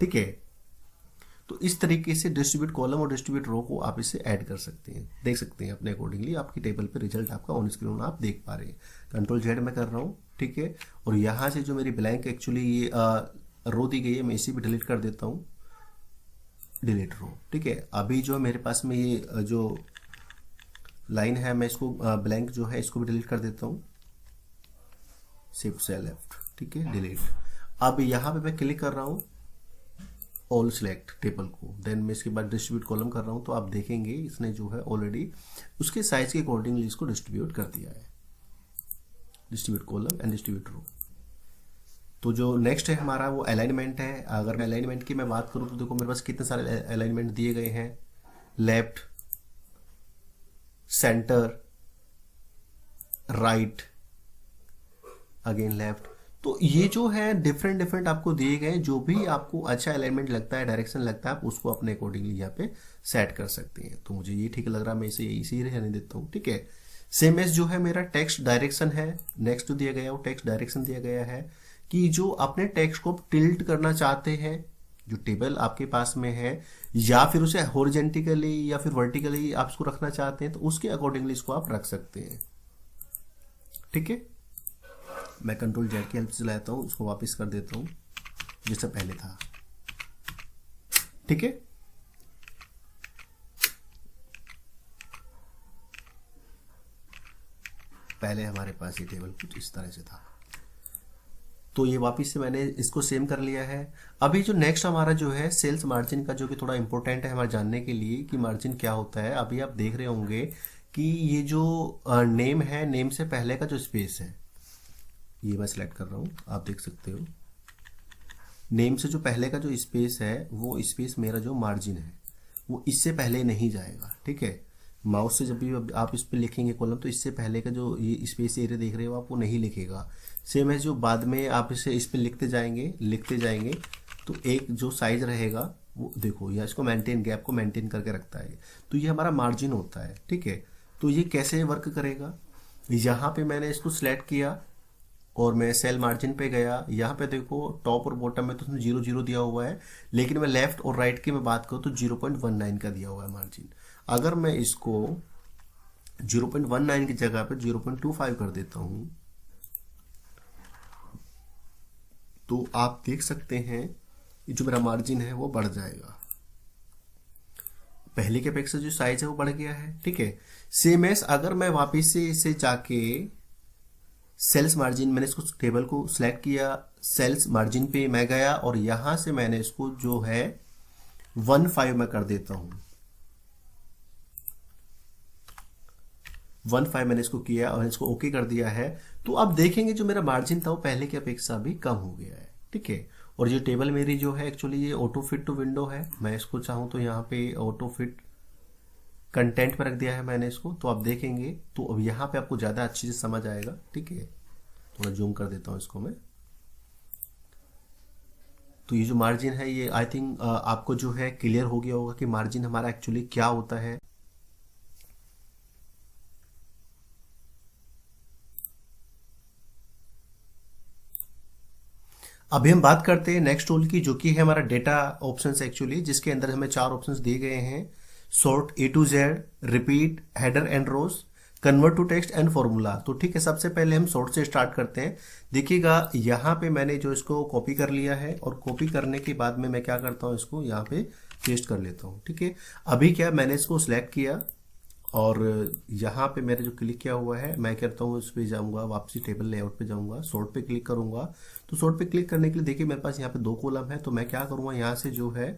ठीक है। तो इस तरीके से डिस्ट्रीब्यूट कॉलम और डिस्ट्रीब्यूट रो को आप इसे ऐड कर सकते हैं, देख सकते हैं अपने अकॉर्डिंगली। आपकी टेबल पे रिजल्ट आपका ऑन स्क्रीन आप देख पा रहे हैं। कंट्रोल जेड में कर रहा हूँ, ठीक है। और यहाँ से जो मेरी ब्लैंक एक्चुअली ये रो दी गई है, मैं इसी भी डिलीट कर देता हूँ, डिलीट रो, ठीक है। अभी जो मेरे पास में ये जो लाइन है, मैं इसको ब्लैंक जो है इसको भी डिलीट कर देता हूँ, शिफ्ट से लेफ्ट, ठीक है, डिलीट। अब यहाँ पे मैं क्लिक कर रहा हूँ ऑल सिलेक्ट टेबल को, देन मैं इसके बाद डिस्ट्रीब्यूट कॉलम कर रहा हूं, तो आप देखेंगे इसने जो है ऑलरेडी उसके साइज के अकॉर्डिंगली इसको डिस्ट्रीब्यूट कर दिया है, डिस्ट्रीब्यूट कॉलम एंड डिस्ट्रीब्यूट रो। तो जो नेक्स्ट है हमारा वो अलाइनमेंट है। अगर मैं अलाइनमेंट की मैं बात करूं तो देखो मेरे पास कितने सारे अलाइनमेंट दिए गए हैं, left, centre, right, again left. तो ये जो है डिफरेंट डिफरेंट आपको दिए गए, जो भी आपको अच्छा अलाइनमेंट लगता है, डायरेक्शन लगता है, आप उसको अपने अकॉर्डिंगली यहाँ पे सेट कर सकते हैं। तो मुझे ये ठीक लग रहा है, मैं इसे इसी रहने देता हूँ, ठीक है। सेम एज जो है मेरा टेक्स्ट डायरेक्शन है, नेक्स्ट जो दिया गया वो टेक्स्ट डायरेक्शन दिया गया है कि जो अपने टेक्स्ट को टिल्ट करना चाहते हैं, जो टेबल आपके पास में है, या फिर उसे हॉरिजॉन्टली या फिर वर्टिकली आप उसको रखना चाहते हैं, तो उसके अकॉर्डिंगली इसको आप रख सकते हैं, ठीक है। मैं कंट्रोल जेड की हेल्प से लाता हूं, उसको वापस कर देता हूं जैसा पहले था, ठीक है। पहले हमारे पास ये टेबल कुछ इस तरह से था, तो ये वापस से मैंने इसको सेम कर लिया है। अभी जो नेक्स्ट हमारा जो है सेल्स मार्जिन का, जो कि थोड़ा इंपॉर्टेंट है हमारे जानने के लिए कि मार्जिन क्या होता है। अभी आप देख रहे होंगे कि ये जो नेम है, नेम से पहले का जो स्पेस है, ये मैं सिलेक्ट कर रहा हूँ, आप देख सकते हो नेम से जो पहले का जो स्पेस है, वो स्पेस मेरा जो मार्जिन है वो इससे पहले नहीं जाएगा, ठीक है। माउस से जब भी आप इस पर लिखेंगे कॉलम, तो इससे पहले का जो ये स्पेस एरिया देख रहे हो आप, वो नहीं लिखेगा। सेम है जो बाद में आप इसे इस पर लिखते जाएंगे, तो एक जो साइज रहेगा वो देखो, या इसको मेंटेन, गैप को मेंटेन करके रखता है। तो ये हमारा मार्जिन होता है, ठीक है। तो ये कैसे वर्क करेगा, यहाँ पे मैंने इसको सिलेक्ट किया और मैं सेल मार्जिन पे गया। यहाँ पे देखो टॉप और बॉटम में तो उसने 0 दिया हुआ है, लेकिन मैं लेफ्ट और राइट की मैं बात करूँ तो 0.19 का दिया हुआ है मार्जिन। अगर मैं इसको 0.19 की जगह पे 0.25 कर देता हूँ, तो आप देख सकते हैं ये जो मेरा मार्जिन है वो बढ़ जाएगा, पहले के अपेक्षा जो साइज है वो बढ़ गया है। ठीक है, सेम एस अगर मैं वापस से इसे जाके सेल्स मार्जिन, मैंने इसको टेबल को सिलेक्ट किया, सेल्स मार्जिन पे मैं गया और यहां से मैंने इसको जो है 1.5 में कर देता हूं, 1.5 मैंने इसको किया और इसको ओके कर दिया है। तो आप देखेंगे जो मेरा मार्जिन था वो पहले की अपेक्षा भी कम हो गया है। ठीक है, और ये टेबल मेरी जो है एक्चुअली ये ऑटो फिट टू विंडो है, मैं इसको चाहूं तो यहाँ पे ऑटो फिट कंटेंट पर रख दिया है मैंने इसको, तो आप देखेंगे तो अब यहाँ पे आपको ज्यादा अच्छे से समझ आएगा। ठीक है, थोड़ा जूम कर देता हूँ इसको मैं। तो ये जो मार्जिन है ये आई थिंक आपको जो है क्लियर हो गया होगा कि मार्जिन हमारा एक्चुअली क्या होता है। अभी हम बात करते हैं नेक्स्ट टूल की, जो कि है हमारा डेटा ऑप्शंस एक्चुअली, जिसके अंदर हमें 4 ऑप्शंस दिए गए हैं: sort, A to Z, repeat, header and rows, convert to text and formula. तो ठीक है, सबसे पहले हम सॉर्ट से स्टार्ट करते हैं। देखिएगा यहाँ पे मैंने जो इसको कॉपी कर लिया है और कॉपी करने के बाद में मैं क्या करता हूँ, इसको यहाँ पे पेस्ट कर लेता हूँ। ठीक है, अभी क्या मैंने इसको सिलेक्ट किया और यहाँ पे मेरे जो क्लिक किया हुआ है मैं करता हूँ इस पे जाऊंगा, वापसी टेबल लेआउट पे जाऊंगा, सॉर्ट पे क्लिक करूंगा। तो सॉर्ट पे क्लिक करने के लिए देखिए मेरे पास यहाँ पे 2 कॉलम है, तो मैं क्या करूंगा, यहाँ से जो है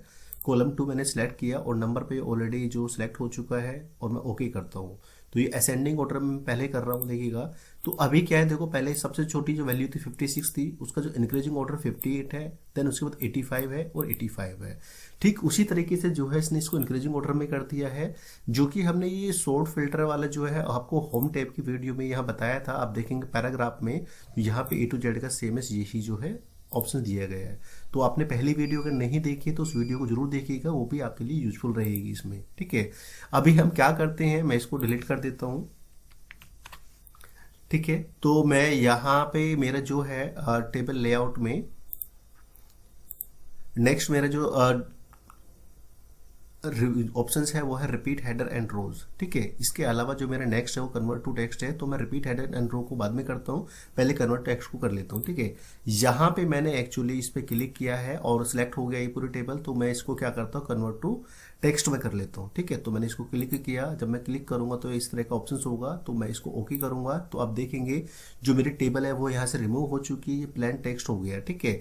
कॉलम 2 मैंने सिलेक्ट किया और नंबर पे ऑलरेडी जो सिलेक्ट हो चुका है और मैं ओके करता हूँ। तो ये असेंडिंग ऑर्डर में पहले कर रहा हूँ, देखिएगा। तो अभी क्या है, देखो पहले सबसे छोटी जो वैल्यू थी 56 थी, उसका जो इंक्रीजिंग ऑर्डर 58 है, देन उसके बाद 85 है और 85 है। ठीक उसी तरीके से जो है इसने इसको इंक्रीजिंग ऑर्डर में कर दिया है, जो कि हमने ये सॉर्ट फिल्टर वाला जो है आपको होम टैब की वीडियो में यहाँ बताया था। आप देखेंगे पैराग्राफ में यहाँ पे ए टू जेड का सेम एस यही जो है ऑप्शन दिया गया है। तो आपने पहली वीडियो अगर नहीं देखी है तो उस वीडियो को जरूर देखिएगा, वो भी आपके लिए यूजफुल रहेगी इसमें। ठीक है, अभी हम क्या करते हैं, मैं इसको डिलीट कर देता हूँ। ठीक है, तो मैं यहाँ पे मेरा जो है टेबल लेआउट में नेक्स्ट मेरा जो ऑप्शंस है वो है रिपीट, हेडर एंड रोज। ठीक है, इसके अलावा जो मेरा नेक्स्ट है वो कन्वर्ट टू टेक्स्ट है, तो मैं रिपीट, हेडर एंड रो को बाद में करता हूँ, पहले कन्वर्ट टेक्स्ट को कर लेता हूँ। ठीक है, यहाँ पे मैंने एक्चुअली इस पे क्लिक किया है और सिलेक्ट हो गया ये पूरी टेबल, तो मैं इसको क्या करता हूँ, कन्वर्ट टू टेक्स्ट में कर लेता हूँ। ठीक है, तो मैंने इसको क्लिक किया, जब मैं क्लिक करूंगा तो इस तरह का ऑप्शन होगा, तो मैं इसको ओके करूंगा। तो आप देखेंगे जो मेरी टेबल है वो यहाँ से रिमूव हो चुकी है, ये प्लेन टेक्स्ट हो गया। ठीक है,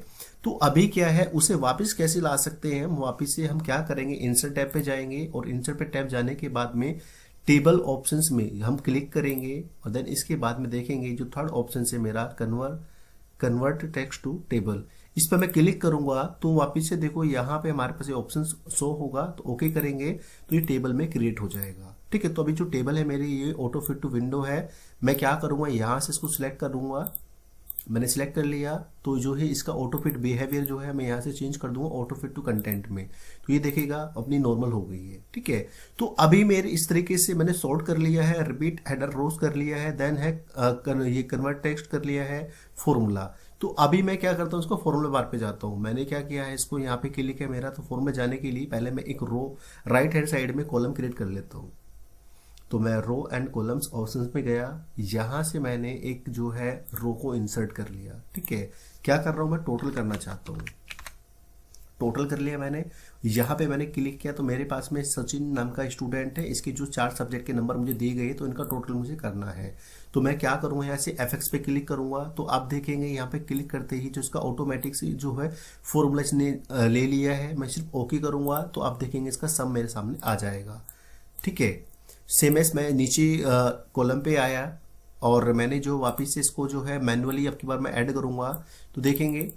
तो अभी क्या है, उसे वापस कैसे ला सकते हैं हम, वापस से हम क्या करेंगे, इंसर्ट टैब पे जाएंगे और इंसर्ट पे टैब जाने के बाद में टेबल ऑप्शंस में हम क्लिक करेंगे और देन इसके बाद में देखेंगे जो थर्ड ऑप्शन है मेरा कन्वर्ट टेक्स्ट टू टेबल, इस पर मैं क्लिक करूंगा तो वापस से देखो यहाँ पे हमारे पास ये ऑप्शन शो होगा, तो ओके करेंगे तो ये टेबल में क्रिएट हो जाएगा। ठीक है, तो अभी जो टेबल है मेरी ये ऑटो फिट टू विंडो है, मैं क्या करूंगा, यहाँ से इसको सिलेक्ट करूंगा, मैंने सिलेक्ट कर लिया, तो जो है इसका ऑटो फिट बिहेवियर जो है मैं यहाँ से चेंज कर दूंगा ऑटो फिट टू कंटेंट में, तो ये देखेगा अपनी नॉर्मल हो गई है। ठीक है, तो अभी मेरे इस तरीके से मैंने सॉर्ट कर लिया है, रिपीट, हेडर, रोज कर लिया है, देन है ये कन्वर्ट टेक्स्ट कर लिया है, फॉर्मूला। तो अभी मैं क्या करता हूँ, इसको फॉर्मूला बार पे जाता हूँ। मैंने क्या किया है, इसको यहाँ पे क्लिक है मेरा, तो फॉर्मूला जाने के लिए पहले मैं एक रो राइट हैंड साइड में कॉलम क्रिएट कर लेता हूँ। तो मैं रो एंड कॉलम्स ऑप्शंस में गया, यहाँ से मैंने एक जो है रो को इंसर्ट कर लिया। ठीक है, क्या कर रहा हूँ, मैं टोटल करना चाहता हूँ, टोटल कर लिया मैंने। यहाँ पे मैंने क्लिक किया तो मेरे पास में सचिन नाम का स्टूडेंट है, इसके जो 4 सब्जेक्ट के नंबर मुझे दिए गए तो इनका टोटल मुझे करना है। तो मैं क्या करूँगा, यहाँ से एफ पे क्लिक करूंगा, तो आप देखेंगे यहाँ पे क्लिक करते ही जो इसका ऑटोमेटिक से जो है फॉर्मूला इसने ले लिया है। मैं सिर्फ ओके करूंगा तो आप देखेंगे इसका सम मेरे सामने आ जाएगा। ठीक है, सेम एस मैं नीचे कॉलम पे आया और मैंने जो वापस से इसको जो है मैनुअली अब की बार मैं ऐड करूंगा, तो देखेंगे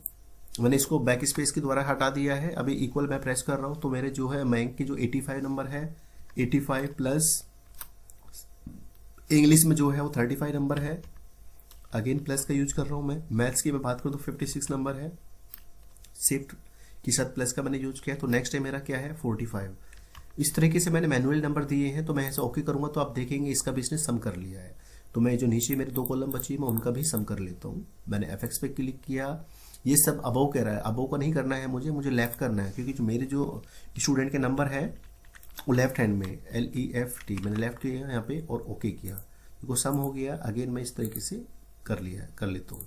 मैंने इसको बैक स्पेस के द्वारा हटा दिया है। अभी इक्वल मैं प्रेस कर रहा हूं तो मेरे जो है मयंक की जो 85 नंबर है, 85 प्लस इंग्लिश में जो है वो 35 नंबर है, अगेन प्लस का यूज कर रहा हूं मैं। मैथ्स की मैं बात करूं तो 56 नंबर है, शिफ्ट के साथ प्लस का मैंने यूज किया। तो नेक्स्ट है मेरा क्या है 45। इस तरीके से मैंने मैनुअल नंबर दिए हैं, तो मैं ऐसा ओके करूंगा तो आप देखेंगे इसका भी इसने सम कर लिया है। तो मैं जो नीचे मेरे 2 कॉलम बची मैं उनका भी सम कर लेता हूँ। मैंने एफ पे क्लिक किया, ये सब अबव कह रहा है, अबव का नहीं करना है मुझे लेफ्ट करना है, क्योंकि जो मेरे जो स्टूडेंट के नंबर है वो लेफ्ट हैंड में LEFT मैंने लेफ्ट किया यहाँ पे और ओके किया, देखो सम हो गया। अगेन मैं इस तरीके से कर लेता हूँ।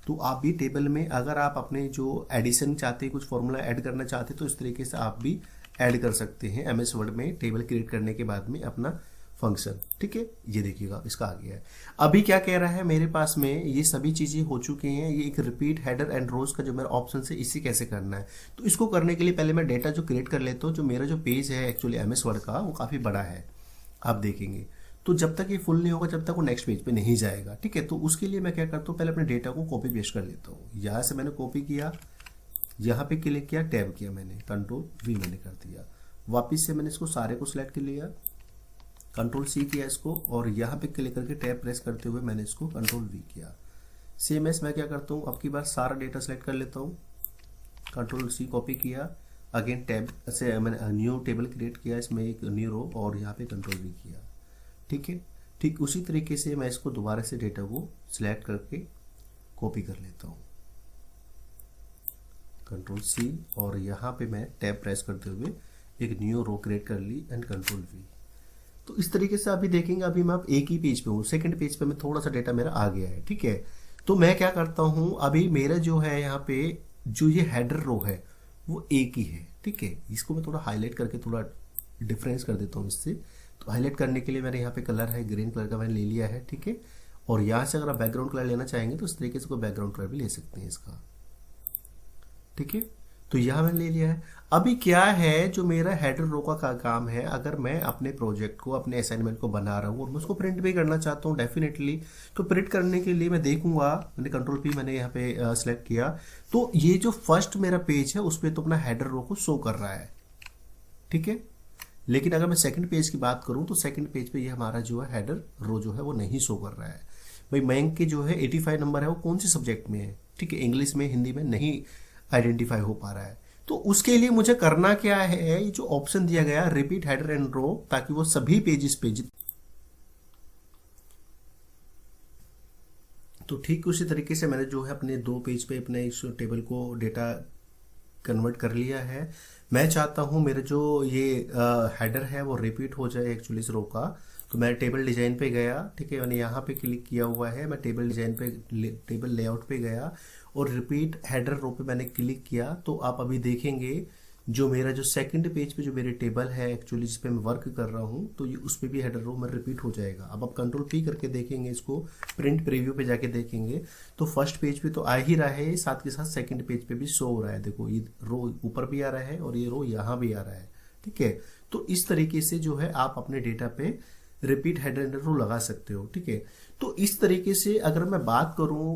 तो आप भी टेबल में अगर आप अपने जो एडिशन चाहते हैं, कुछ फॉर्मूला ऐड करना चाहते हैं, तो इस तरीके से आप भी ऐड कर सकते हैं एमएस वर्ड में टेबल क्रिएट करने के बाद में अपना फंक्शन। ठीक है, ये देखिएगा इसका आ गया है। अभी क्या कह रहा है, मेरे पास में ये सभी चीजें हो चुकी हैं। ये एक रिपीट हेडर एंड रोज का जो मेरा ऑप्शन है, इसे कैसे करना है, तो इसको करने के लिए पहले मैं डेटा जो क्रिएट कर लेता हूँ। जो मेरा जो पेज है एक्चुअली एमएस वर्ड का, वो काफी बड़ा है, आप देखेंगे। तो जब तक ये फुल नहीं होगा, जब तक वो नेक्स्ट पेज पे नहीं जाएगा। ठीक है, तो उसके लिए मैं क्या करता हूँ, पहले अपने डेटा को कॉपी पेस्ट कर लेता हूँ। यहाँ से मैंने कॉपी किया, यहाँ पे क्लिक किया, टैब किया मैंने, कंट्रोल वी मैंने कर दिया। वापिस से मैंने इसको सारे को सिलेक्ट कर लिया, कंट्रोल सी किया इसको, और यहाँ पे क्लिक करके टैब प्रेस करते हुए मैंने इसको कंट्रोल वी किया। सेम एस मैं क्या करता हूँ, अब की बार सारा डेटा सेलेक्ट कर लेता हूँ, कंट्रोल सी कॉपी किया, अगेन टैब से मैंने न्यू टेबल क्रिएट किया, इसमें एक न्यू रो, और यहाँ पे कंट्रोल वी किया। ठीक है, ठीक उसी तरीके से मैं इसको दोबारा से डेटा को सिलेक्ट करके कॉपी कर लेता हूँ, कंट्रोल सी, और यहाँ पे मैं टैब प्रेस करते हुए एक न्यू रो क्रिएट कर ली एंड कंट्रोल वी। तो इस तरीके से अभी देखेंगे, अभी मैं एक ही पेज पे हूँ, सेकंड पेज पे मैं थोड़ा सा डेटा मेरा आ गया है। ठीक है, तो मैं क्या करता हूँ, अभी मेरा जो है यहाँ पे जो ये हेडर रो है वो एक ही है। ठीक है, इसको मैं थोड़ा हाईलाइट करके थोड़ा डिफरेंस कर देता हूँ इससे। तो हाईलाइट करने के लिए मेरे यहाँ पे कलर है ग्रीन कलर का, मैंने ले लिया है। ठीक है, और यहाँ से अगर आप बैकग्राउंड कलर लेना चाहेंगे तो इस तरीके से कोई बैकग्राउंड कलर भी ले सकते हैं इसका। ठीक है, तो यह मैंने ले लिया है। अभी क्या है, जो मेरा हेडर रो का काम है, अगर मैं अपने प्रोजेक्ट को, अपने असाइनमेंट को बना रहा हूँ और मैं उसको प्रिंट भी करना चाहता हूँ डेफिनेटली, तो प्रिंट करने के लिए मैं देखूंगा, मैंने कंट्रोल पी मैंने यहाँ पे सिलेक्ट किया, तो ये जो फर्स्ट मेरा पेज है उस पर तो अपना हेडर रो को शो कर रहा है। ठीक है, लेकिन अगर मैं सेकंड पेज की बात करूं तो सेकंड पेज पे ये हमारा जो है हेडर रो जो है वो नहीं शो कर रहा है। भाई मयंक के जो है 85 नंबर है वो कौन से सब्जेक्ट में है, ठीक है, इंग्लिश में, हिंदी में नहीं आइडेंटिफाई हो पा रहा है। तो उसके लिए मुझे करना क्या है, ये जो ऑप्शन दिया गया रिपीट हेडर एंड रो, ताकि वो सभी पेजेस पे, तो ठीक उसी तरीके से मैंने जो है अपने 2 पेज पे अपने इस टेबल को डेटा कन्वर्ट कर लिया है। मैं चाहता हूं मेरे जो ये हेडर है वो रिपीट हो जाए एक्चुअली इस रो का। तो मैं टेबल डिजाइन पे गया, ठीक है, मैंने यहाँ पे क्लिक किया हुआ है, मैं टेबल डिजाइन पे, टेबल लेआउट पे गया और रिपीट हेडर रो पे मैंने क्लिक किया। तो आप अभी देखेंगे जो मेरा जो सेकंड पेज पे जो मेरे टेबल है एक्चुअली जिस पे मैं वर्क कर रहा हूँ, तो ये उस पे भी हेडर रो में रिपीट हो जाएगा। अब आप कंट्रोल पी करके देखेंगे, इसको प्रिंट प्रीव्यू पे जाके देखेंगे तो फर्स्ट पेज पे तो आ ही रहा है, साथ के साथ सेकंड पेज पे भी शो हो रहा है। देखो ये रो ऊपर भी आ रहा है और ये रो यहाँ भी आ रहा है। ठीक है, तो इस तरीके से जो है आप अपने डेटा पे रिपीट हेडर एंड रो लगा सकते हो। ठीक है, तो इस तरीके से अगर मैं बात करूं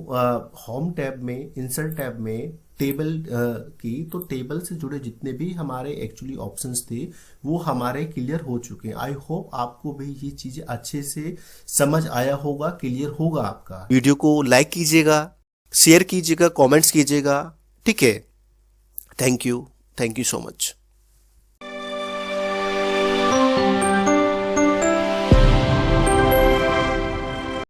होम टैब में, इंसर्ट टैब में टेबल की, तो टेबल से जुड़े जितने भी हमारे एक्चुअली ऑप्शंस थे वो हमारे क्लियर हो चुके हैं। आई होप आपको भी ये चीजें अच्छे से समझ आया होगा, क्लियर होगा आपका। वीडियो को लाइक कीजिएगा, शेयर कीजिएगा, कमेंट्स कीजिएगा। ठीक है, थैंक यू सो मच।